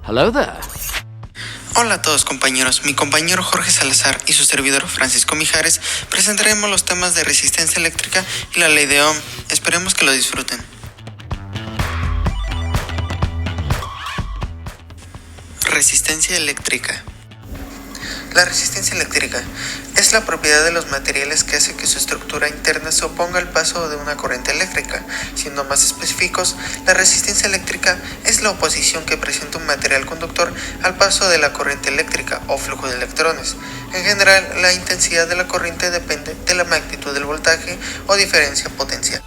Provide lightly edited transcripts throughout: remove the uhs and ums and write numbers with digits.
Hello there. Hola a todos compañeros, mi compañero Jorge Salazar y su servidor Francisco Mijares presentaremos los temas de resistencia eléctrica y la ley de Ohm. Esperemos que lo disfruten. Resistencia eléctrica. La resistencia eléctrica es la propiedad de los materiales que hace que su estructura interna se oponga al paso de una corriente eléctrica. Siendo más específicos, la resistencia eléctrica es la oposición que presenta un material conductor al paso de la corriente eléctrica o flujo de electrones. En general, la intensidad de la corriente depende de la magnitud del voltaje o diferencia potencial.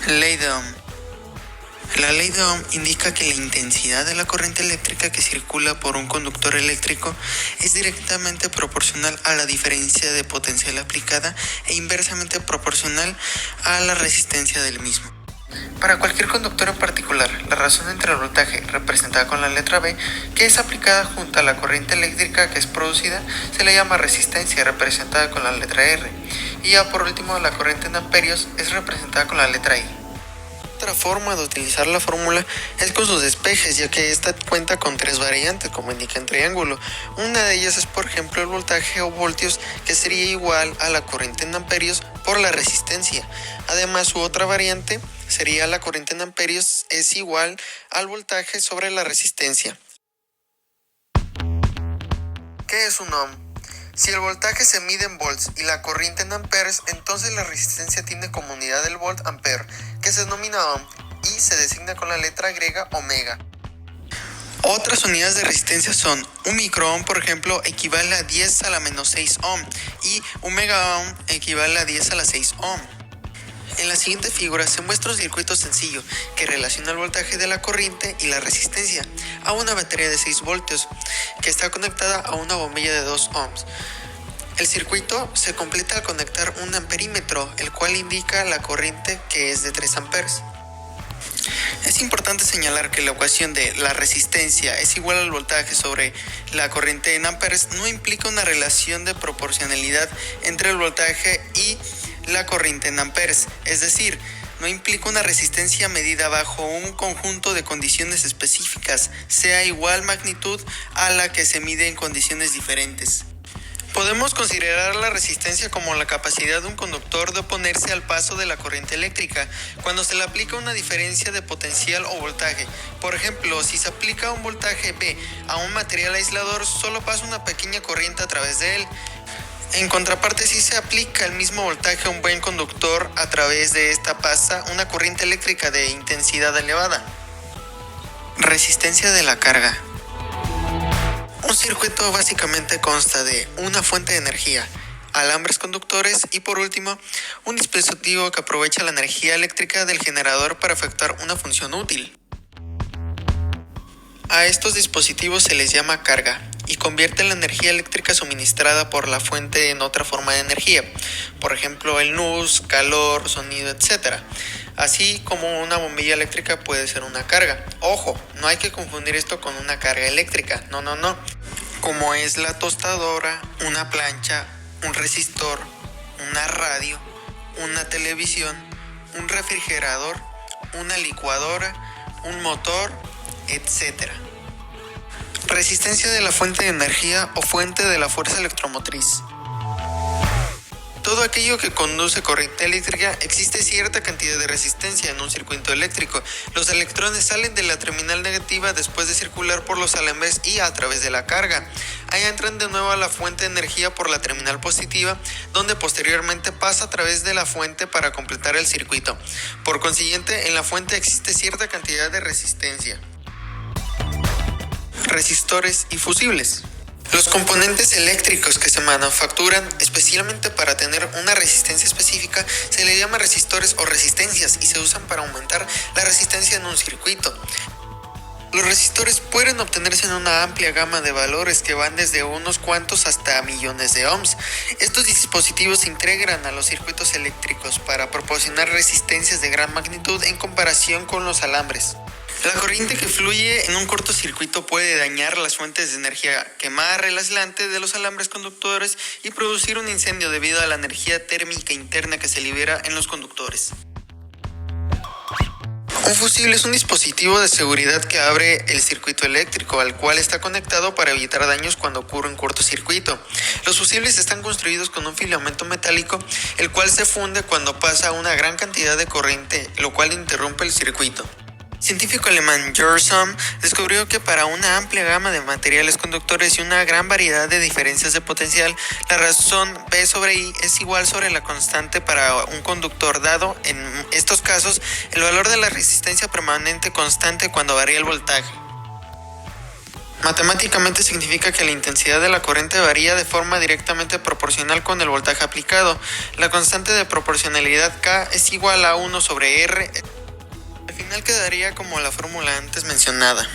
Ley de Ohm. La ley de Ohm indica que la intensidad de la corriente eléctrica que circula por un conductor eléctrico es directamente proporcional a la diferencia de potencial aplicada e inversamente proporcional a la resistencia del mismo. Para cualquier conductor en particular, la razón entre el voltaje, representada con la letra B, que es aplicada junto a la corriente eléctrica que es producida, se le llama resistencia, representada con la letra R, y ya por último la corriente en amperios es representada con la letra I. Otra forma de utilizar la fórmula es con sus despejes, ya que esta cuenta con tres variantes, como indica en triángulo. Una de ellas es, por ejemplo, el voltaje o voltios, que sería igual a la corriente en amperios por la resistencia. Además, su otra variante sería la corriente en amperios es igual al voltaje sobre la resistencia. ¿Qué es un ohm? Si el voltaje se mide en volts y la corriente en amperes, entonces la resistencia tiene como unidad el volt-ampere, que se denomina ohm y se designa con la letra griega omega. Otras unidades de resistencia son un microohm, por ejemplo, equivale a 10 a la menos 6 ohm y un megaohm equivale a 10 a la 6 ohm. En la siguiente figura se muestra un circuito sencillo que relaciona el voltaje de la corriente y la resistencia a una batería de 6 voltios que está conectada a una bombilla de 2 ohms. El circuito se completa al conectar un amperímetro, el cual indica la corriente que es de 3 amperes. Es importante señalar que la ecuación de la resistencia es igual al voltaje sobre la corriente en amperes no implica una relación de proporcionalidad entre el voltaje y la corriente en amperes, es decir, no implica una resistencia medida bajo un conjunto de condiciones específicas, sea igual magnitud a la que se mide en condiciones diferentes. Podemos considerar la resistencia como la capacidad de un conductor de oponerse al paso de la corriente eléctrica cuando se le aplica una diferencia de potencial o voltaje. Por ejemplo, si se aplica un voltaje V a un material aislador, solo pasa una pequeña corriente a través de él. En contraparte, si se aplica el mismo voltaje a un buen conductor, a través de esta pasa una corriente eléctrica de intensidad elevada. Resistencia de la carga. Un circuito básicamente consta de una fuente de energía, alambres conductores y por último, un dispositivo que aprovecha la energía eléctrica del generador para efectuar una función útil. A estos dispositivos se les llama carga y convierten la energía eléctrica suministrada por la fuente en otra forma de energía, por ejemplo el luz, calor, sonido, etc. Así como una bombilla eléctrica puede ser una carga. Ojo, no hay que confundir esto con una carga eléctrica, no. Como es la tostadora, una plancha, un resistor, una radio, una televisión, un refrigerador, una licuadora, un motor, etc. Resistencia de la fuente de energía o fuente de la fuerza electromotriz. Todo aquello que conduce corriente eléctrica existe cierta cantidad de resistencia en un circuito eléctrico. Los electrones salen de la terminal negativa después de circular por los alambres y a través de la carga. Ahí entran de nuevo a la fuente de energía por la terminal positiva, donde posteriormente pasa a través de la fuente para completar el circuito. Por consiguiente, en la fuente existe cierta cantidad de resistencia. Resistores y fusibles. Los componentes eléctricos que se manufacturan especialmente para tener una resistencia específica se les llama resistores o resistencias y se usan para aumentar la resistencia en un circuito. Los resistores pueden obtenerse en una amplia gama de valores que van desde unos cuantos hasta millones de ohms. Estos dispositivos se integran a los circuitos eléctricos para proporcionar resistencias de gran magnitud en comparación con los alambres. La corriente que fluye en un cortocircuito puede dañar las fuentes de energía, quemar el aislante de los alambres conductores y producir un incendio debido a la energía térmica interna que se libera en los conductores. Un fusible es un dispositivo de seguridad que abre el circuito eléctrico al cual está conectado para evitar daños cuando ocurre un cortocircuito. Los fusibles están construidos con un filamento metálico el cual se funde cuando pasa una gran cantidad de corriente, lo cual interrumpe el circuito. El científico alemán Georg Sohm descubrió que para una amplia gama de materiales conductores y una gran variedad de diferencias de potencial, la razón B sobre I es igual sobre la constante para un conductor dado, en estos casos, el valor de la resistencia permanente constante cuando varía el voltaje. Matemáticamente significa que la intensidad de la corriente varía de forma directamente proporcional con el voltaje aplicado. La constante de proporcionalidad K es igual a 1 sobre R. Al final quedaría como la fórmula antes mencionada.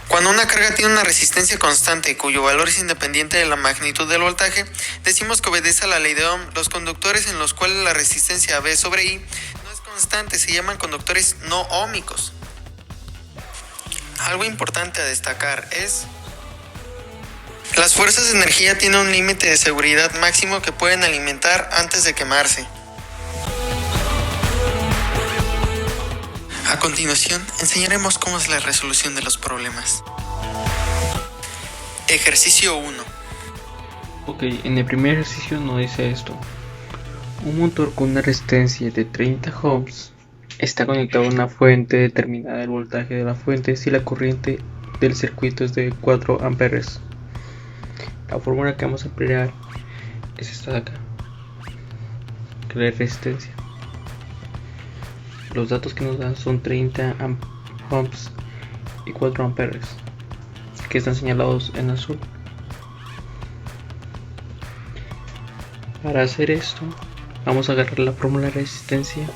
Cuando una carga tiene una resistencia constante cuyo valor es independiente de la magnitud del voltaje, decimos que obedece a la ley de Ohm. Los conductores en los cuales la resistencia V sobre I no es constante se llaman conductores no óhmicos. Algo importante a destacar es: las fuerzas de energía tienen un límite de seguridad máximo que pueden alimentar antes de quemarse. A continuación, enseñaremos cómo es la resolución de los problemas. Ejercicio 1. Ok, en el primer ejercicio nos dice esto. Un motor con una resistencia de 30 ohms está conectado a una fuente determinada. El voltaje de la fuente si la corriente del circuito es de 4 amperes. La fórmula que vamos a emplear es esta de acá, que es la resistencia. Los datos que nos dan son 30 ohms y 4 amperes, que están señalados en azul. Para hacer esto, vamos a agarrar la fórmula de resistencia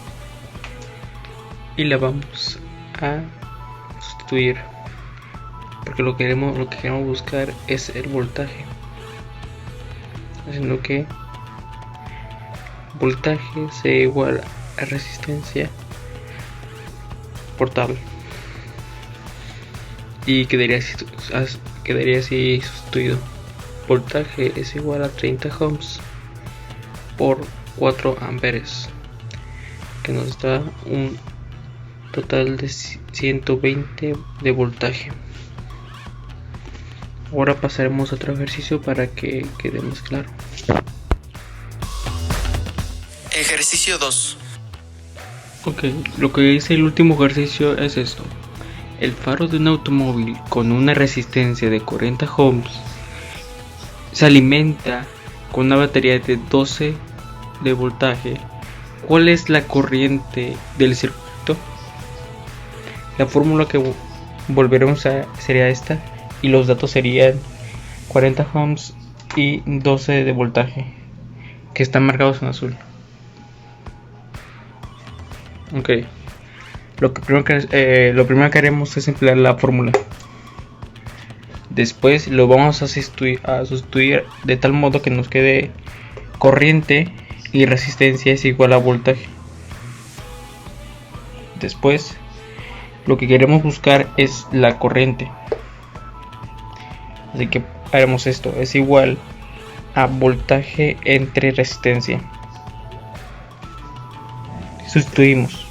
y la vamos a sustituir, porque lo que queremos buscar es el voltaje, haciendo que voltaje sea igual a resistencia por tabla, y quedaría así sustituido. Voltaje es igual a 30 ohms por 4 amperes, que nos da un total de 120 de voltaje. Ahora pasaremos a otro ejercicio para que quede más claro. Ejercicio 2. Ok, lo que dice el último ejercicio es esto. El faro de un automóvil con una resistencia de 40 ohms se alimenta con una batería de 12 de voltaje. ¿Cuál es la corriente del circuito? La fórmula que volveremos a sería esta, y los datos serían 40 ohms y 12 de voltaje, que están marcados en azul. Ok, lo primero que haremos es emplear la fórmula. Después lo vamos a sustituir de tal modo que nos quede corriente y resistencia es igual a voltaje. Después lo que queremos buscar es la corriente, así que haremos esto, es igual a voltaje entre resistencia. Sustituimos.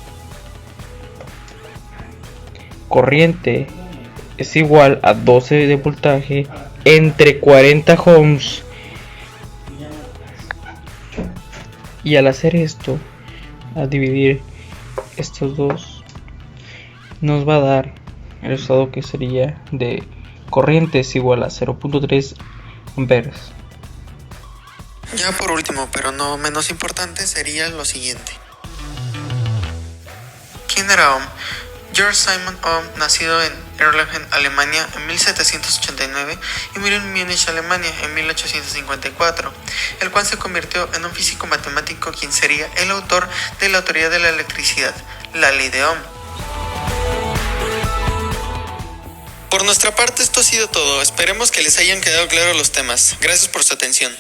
Corriente es igual a 12 de voltaje entre 40 ohms. Y al hacer esto, a dividir estos dos, nos va a dar el resultado que sería de corriente es igual a 0.3 amperes. Ya por último, pero no menos importante, sería lo siguiente. ¿Quién era Ohm? Georg Simon Ohm, nacido en Erlangen, Alemania, en 1789 y murió en Múnich, Alemania, en 1854, el cual se convirtió en un físico matemático quien sería el autor de la teoría de la electricidad, la ley de Ohm. Por nuestra parte esto ha sido todo, esperemos que les hayan quedado claros los temas. Gracias por su atención.